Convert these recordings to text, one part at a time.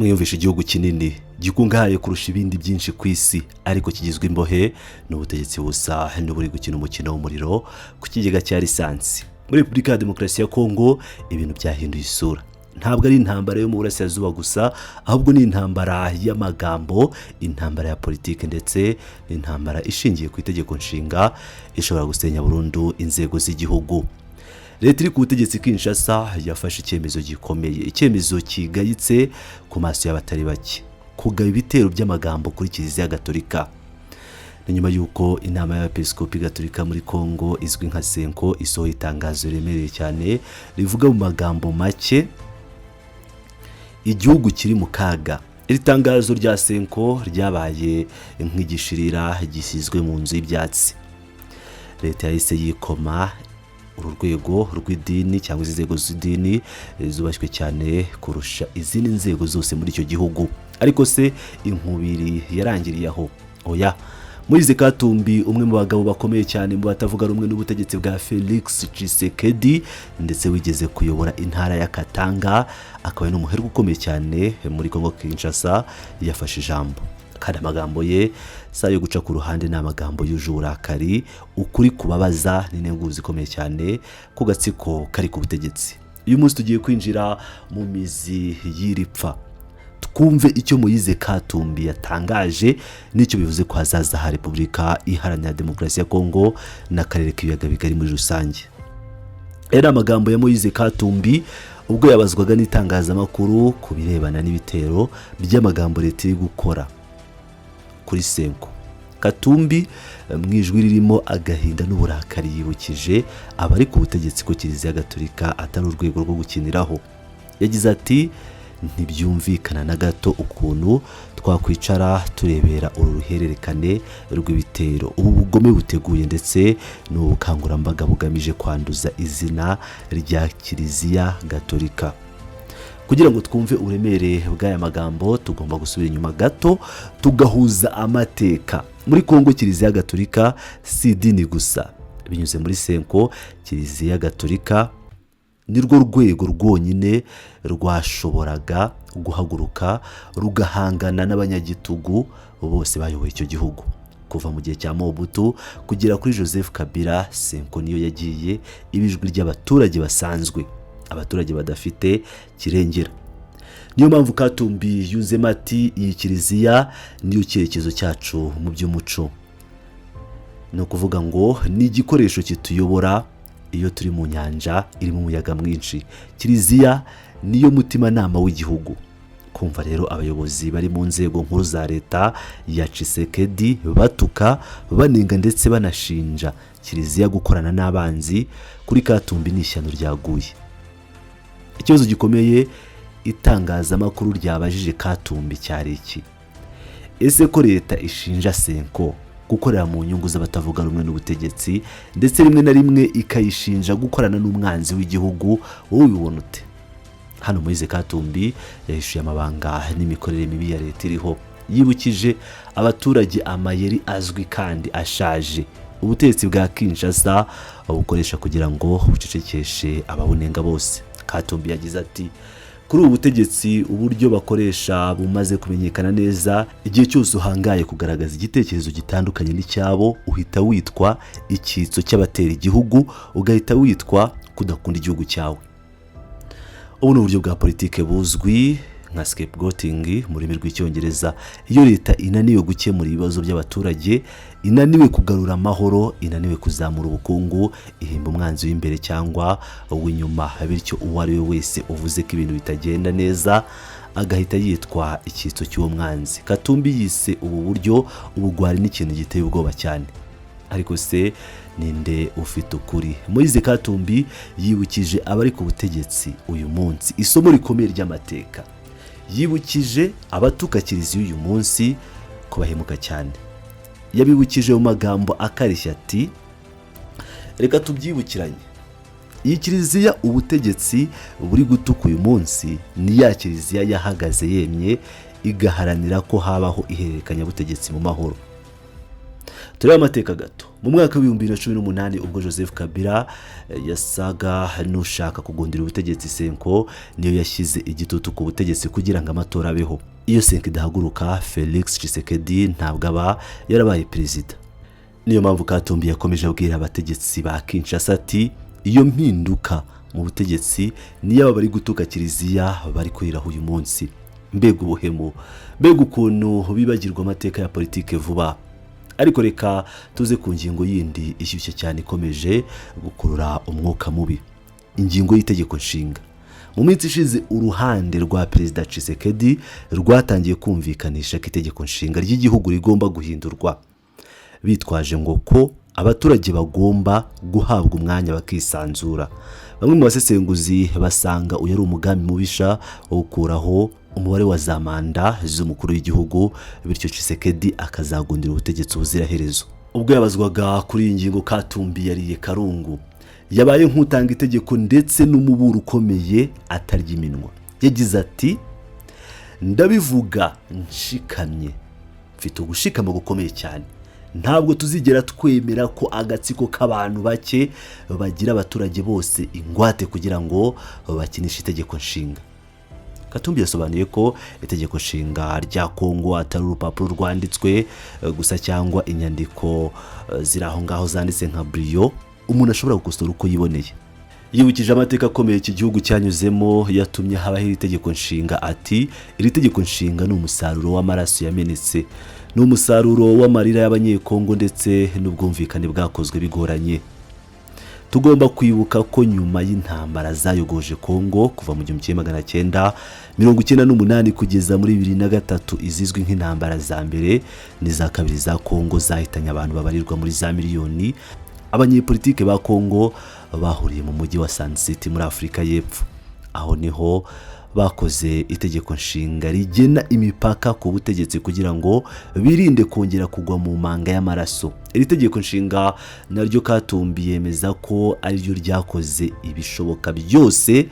mwiyumvisha igihugu kinini gikungahaye kurusha ibindi byinshi ku isi ariko kigizwe imbohe n'ubutegetsi busa n'uburi gukina umukino w'umuriro ku kigega cya lisansi. Muri Repubulika ya Demokarasi ya Kongo ibintu byahinduye isura. Ntabwo ari intambara yo mu burasirazuba gusa, ahubwo ni intambara y'amagambo, intambara ya politike ndetse n'intambara ishingiye ku itegeko nshinga ishobora gusenya burundu inzego z'igihugu. Leta iri ku butegetsi Kinshasa yafashe icyemezo gikomeye, icyemezo kigayitse ku maso y'abatari bake, kugaba ibitero by'amagambo kuri Kiliziya Gatolika. Ni nyuma y'uko inama y'abepiskopi Gatolika muri Kongo izwi nka Senko isohoye itangazo riremereye cyane rivuga mu magambo make igihugu kiri mu kaga. Iri tangazo rya Senko ryabaye nk'igishirira gisizwe mu nzu y'ibyatsi. Leta yahise yikoma uru rwego rw'idini cyangwa inzego z'idini zubashywe cyane kurusha izindi nzego zose muri icyo gihugu. Ariko se inkubiri yarangiriye aho? Oya. Moise Katumbi, umwe mu bagabo bakomeye cyane mu batavuga rumwe n'ubutegetsi bwa Felix Tshisekedi ndetse wigeze kuyobora intara ya Katanga, akaba ari n'umuherwe ukomeye cyane muri Kongo Kinshasa, yafashe ijambo. Kandi amagambo ye sayo guca ku ruhande n'amagambo y'uburakari, ukuri kubabaza n'inenguzi ikomeye cyane ku gatsiko kari ku butegetsi. Uyu munsi tugiye kwinjira mu mizi y'iripfa, twumve icyo Moise Katumbi yatangaje n'icyo bivuze ko hazaza ha Repubulika Iharanira Demokarasi ya Kongo n'akarere k'ibiyaga bigari muri rusange. Era amagambo ya Moise Katumbi ubwo yabazwaga n'itangazamakuru ku birebana n'ibitero by'amagambo leta iri gukora kuri Senko. Katumbi mu ijwi ririmo agahinda n'uburakari yibukije abari ku butegetsi ko Kiliziya Gatolika atari urwego rwo gukiniraho. Yagize ati, ntibyumvikana na gato ukuntu twakwicara turebera uru ruhererekane rw'ibitero, ubu bugome buteguye ndetse n'ubukangurambaga bugamije kwanduza izina rya Kiliziya Gatolika. Kugira ngo twumve uburemere bw'aya magambo tugomba gusubira inyuma gato tugahuza amateka. Muri Kongo Kiliziya Gatolika si idini gusa. Binyuze muri Senko, Kiliziya Gatolika nirwo rwego rwonyine rwashoboraga guhaguruka rugahangana n'abanyagitugu bose bayoboye icyo gihugu. Kuva mu gihe cya Mobutu kugera kuri Joseph Kabila, Senko niyo yagiye ibijwi ry'abaturage basanzwe, abaturage badafite kirengera. Niyo mpamvu Katumbi yunzemo ati, iyi Kiliziya niyo cyerekezo cyacu mu by'umuco. Ni ukuvuga ngo ni igikoresho kituyobora iyo turi mu nyanja irimo umuyaga mwinshi. Kiliziya niyo mutimanama w'igihugu. Kumva rero abayobozi bari mu nzego nkuru za leta ya Tshisekedi batuka, banenga ndetse banashinja Kiliziya gukorana n'abanzi, kuri Katumbi ni ishyano ryaguye. Ikibazo gikomeye itangazamakuru ryabajije Katumbi cyari iki: ese ko leta ishinja Senko gukorera mu nyungu z'abatavuga rumwe n'ubutegetsi ndetse rimwe na rimwe ikayishinja gukorana n'umwanzi w'igihugu, wowe ubibona ute? Hano Moise Katumbi yahishuye amabanga n'imikorere mibi ya leta iriho, yibukije abaturage amayeri azwi kandi ashaje ubutegetsi bwa Kinshasa bukoresha kugira ngo bucecekeshe ababunenga bose. Katumbi yagize ati, kuri ubu butegetsi uburyo bakoresha bumaze kumenyekana neza. Igihe cyose uhangaye kugaragaza igitekerezo gitandukanye n'icyabo uhita witwa icyitso cy'abatera igihugu, ugahita witwa kudakunda igihugu cyawe. Ubu ni uburyo bwa politike buzwi nka scapegoating mu rurimi rw'icyongereza. Iyo leta inaniwe gukemura ibibazo by'abaturage, inaniwe kugarura amahoro, inaniwe kuzamura ubukungu, ihimba umwanzi w'imbere cyangwa w'inyuma, bityo uwo ari we wese uvuze ko ibintu bitagenda neza agahita yitwa icyitso cy'uwo mwanzi. Katumbi yise ubu buryo ubugwari n'ikintu giteye ubwoba cyane. Ariko se ninde ufite ukuri? Moise Katumbi yibukije abari ku butegetsi uyu munsi isomo rikomeye ry'amateka. Yibukije abatuka Kiliziya uyu munsi ko bahemuka cyane. Yabibukije mu magambo akarishya ati, reka tubyibukiranye, iyi Kiliziya ubutegetsi buri gutuka uyu munsi ni ya Kiliziya yahagaze yemye igaharanira ko habaho ihererekanya butegetsi mu mahoro. Turebe amateka gato. mu mwaka wa 2018 ubwo Joseph Kabila yasaga n'ushaka kugundira ubutegetsi, Senko niyo yashyize igitutu ku butegetsi kugira ngo amatora abeho. Iyo Senko idahaguruka, Felix Tshisekedi ntabwo aba yarabaye perezida. Niyo mpamvu Katumbi yakomeje abwira abategetsi ba Kinshasa ati iyo mpinduka mu butegetsi niyo bari gutuka kiliziya bari kwiraho uyu munsi. Mbega ubuhemu, mbega ukuntu bibagirwa amateka ya politike vuba. Ariko reka tuze ku ngingo yindi ishyushye cyane ikomeje gukurura umwuka mubi, ingingo y'itegeko nshinga. Mu minsi ishize uruhande rwa Perezida Tshisekedi rwatangiye kumvikanisha ko itegeko nshinga ry'igihugu rigomba guhindurwa, bitwaje ngo ko abaturage bagomba guhabwa umwanya bakisanzura. Bamwe mu basesenguzi basanga uyu ari umugambi mubisha wo gukuraho umubare wa za manda z'umukuru w'igihugu, bityo Tshisekedi akazagundira ubutegetsi ubuziraherezo. Ubwo yabazwaga kuri iyi ngingo, Katumbi yariye karungu, yabaye nk'utanga itegeko ndetse n'umuburo ukomeye atarya iminwa. Yagize ati ndabivuga nshikamye, mfite ugushikama gukomeye cyane. Ntabwo tuzigera twemera ko agatsiko k'abantu bake bagira abaturage bose ingwate kugira ngo bakinishe itegeko nshinga. Katumbi yasobanuye ko itegeko nshinga rya Kongo atari urupapuro rwanditswe gusa cyangwa inyandiko ziri aho ngaho zanditse nka brio umuntu ashobora gukosora uko yiboneye. Yibukije amateka akomeye iki gihugu cyanyuzemo yatumye habaho itegeko nshinga ati iri tegeko nshinga ni umusaruro w'amaraso yamenetse, ni umusaruro w'amarira y'abanyekongo ndetse n'ubwumvikane bwakozwe bigoranye. Tugomba kwibuka ko nyuma y'intambara zayogoje Kongo kuva mu 1998 kugeza muri 2003 izizwi nk'intambara za mbere n'iza kabiri za Kongo zahitanye abantu babarirwa muri za miliyoni, abanyepolitike ba Kongo bahuriye mu mujyi wa Sun City muri Afurika y'Epfo. Aho niho bakoze itegeko nshinga rigena imipaka ku butegetsi kugira ngo birinde kongera kugwa mu manga y'amaraso. Iri tegeko nshinga naryo Katumbi yemeza ko ari ryo ryakoze ibishoboka byose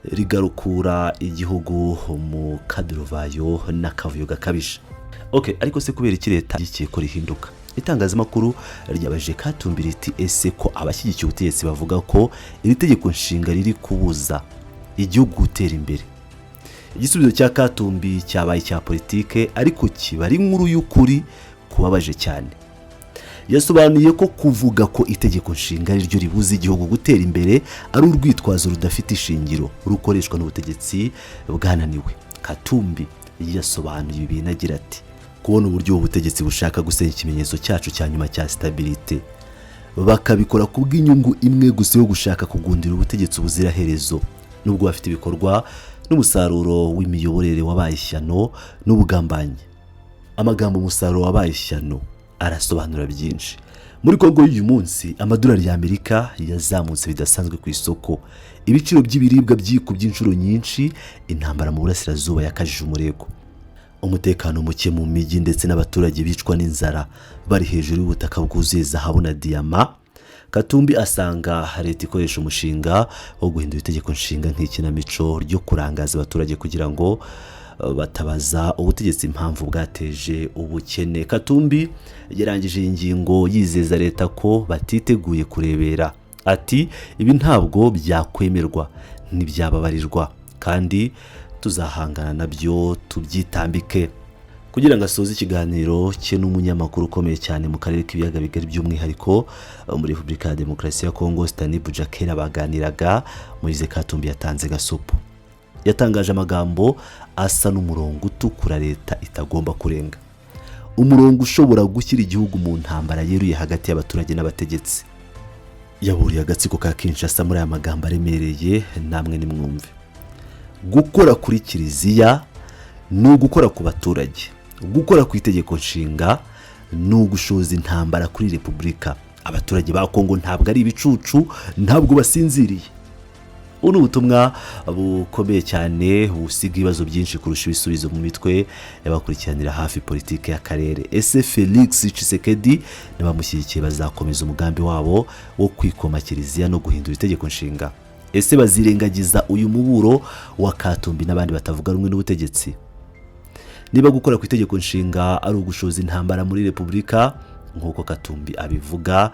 rigarukura igihugu mu kaduruvayo n'akavuyo gakabije. Ariko se kubera iki leta igiye ko rihinduka? Itangazamakuru ryabaje Katumbi riti ese ko abashyigikiye ubutegetsi bavuga ko iri tegeko nshinga riri kubuza igihugu gutera imbere. Igisubizo cya Katumbi cyabaye cya politike ariko kiba ari inkuru y'ukuri kubabaje cyane. Yasobanuye ko kuvuga ko itegeko nshinga ari ryo ribuza igihugu gutera imbere ari urwitwazo rudafite ishingiro rukoreshwa n'ubutegetsi bwananiwe. Katumbi yasobanuye ibintu agira ati kubona uburyo ubutegetsi bushaka gusenya ikimenyetso cyacu cya nyuma cya stabilite, bakabikora kubw'inyungu imwe gusa yo gushaka kugundira ubutegetsi ubuziraherezo, nubwo bafite ibikorwa n'umusaruro w'imiyoborere wabaye ishyano n'ubugambanyi. Amagambo umusaruro wabaye ishyano arasobanura byinshi. Muri Kongo y'uyu munsi amadolari y'Amerika yazamutse bidasanzwe ku isoko, ibiciro by'ibiribwa byikubye inshuro nyinshi, intambara mu burasirazuba yakajije umurego, umutekano muke mu mijyi ndetse n'abaturage bicwa n'inzara bari hejuru y'ubutaka bwuzuye zahabu na diyama. Katumbi asanga leta ikoresha umushinga wo guhindura itegeko nshinga nk'ikinamico ryo kurangaza abaturage kugira ngo batabaza ubutegetsi impamvu bwateje ubukene. Katumbi yarangije iyi ngingo yizeza leta ko batiteguye kurebera. Ati ibi ntabwo byakwemerwa ntibyababarirwa kandi tuzahangana nabyo tubyitambike. Kugira ngo asoze ikiganiro cye n'umunyamakuru ukomeye cyane mu karere k'ibiyaga bigari by'umwihariko muri Repubulika ya Demokarasi ya Kongo, Stani Bujakera, baganiraga Moise Katumbi yatanze gasopo. Yatangaje amagambo asa n'umurongo utukura leta itagomba kurenga, umurongo ushobora gushyira igihugu mu ntambara yeruye hagati y'abaturage n'abategetsi. Yaburiye agatsiko ka Kinshasa muri aya magambo aremereye, namwe nimwumve. Gukora kuri kiliziya ni ugukora ku baturage, gukora ku itegeko nshinga ni ugushoza intambara kuri Repubulika. Abaturage ba Kongo ntabwo ari ibicucu, ntabwo basinziriye. Ubu ni ubutumwa bukomeye cyane busiga ibibazo byinshi kurusha ibisubizo mu mitwe y'abakurikiranira hafi politike y'akarere. Ese Felix Tshisekedi n'abamushyigikiye bazakomeza umugambi wabo wo kwikoma kiliziya no guhindura itegeko nshinga? Ese bazirengagiza uyu muburo wa Katumbi n'abandi batavuga rumwe n'ubutegetsi? Niba gukora ku itegeko nshinga ari ugushoza intambara muri Repubulika, nk'uko Katumbi abivuga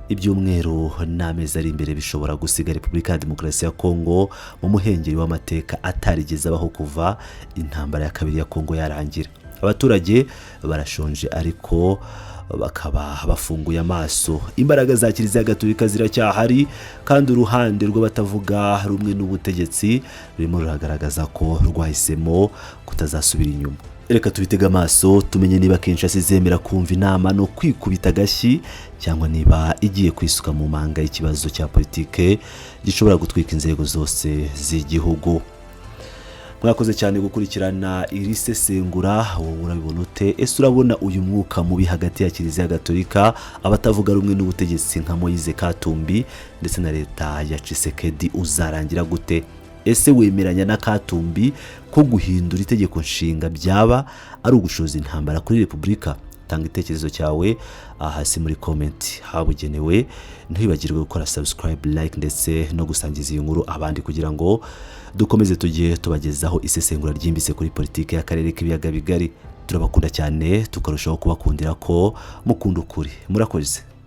ibyumweru n'amezi ari imbere bishobora gusiga Repubulika ya Demokarasi ya Kongo mu muhengeri w'amateka atarigeze abaho kuva intambara ya kabiri ya Kongo yarangira. Abaturage barashonje ariko bakaba bafunguye amaso. Imbaraga za Kiliziya Gatolika ziracyahari kandi uruhande rw'abatavuga rumwe n'ubutegetsi rurimo ruragaragaza ko rwahisemo kutazasubira inyuma. Reka tubitega amaso tumenye niba Kinshasa izemera kumva inama no kwikubita agashyi cyangwa niba igiye kwisuka mu manga y'ikibazo cya politike gishobora gutwika inzego zose z'igihugu. Mwakoze cyane gukurikirana iri sesengura. Wowe urabibona ute? Ese urabona uyu mwuka mubi hagati ya Kiliziya Gatolika, abatavuga rumwe n'ubutegetsi nka Moise Katumbi ndetse na leta ya Tshisekedi uzarangira gute? Ese wemeranya na Katumbi ko guhindura itegeko nshinga byaba ari ugushoza intambara kuri Repubulika? Tanga itekerezo cyawe hasi muri comment habugenewe. Ntibagirwe gukora subscribe, like ndetse no gusangiza iyi nkuru abandi kugira ngo dukomeze tujye tubagezaho isesengura ryimbitse kuri politike y'akarere k'ibiyaga bigari. Turabakunda cyane tukarushaho kubakundira ko mukunda ukuri. Murakoze.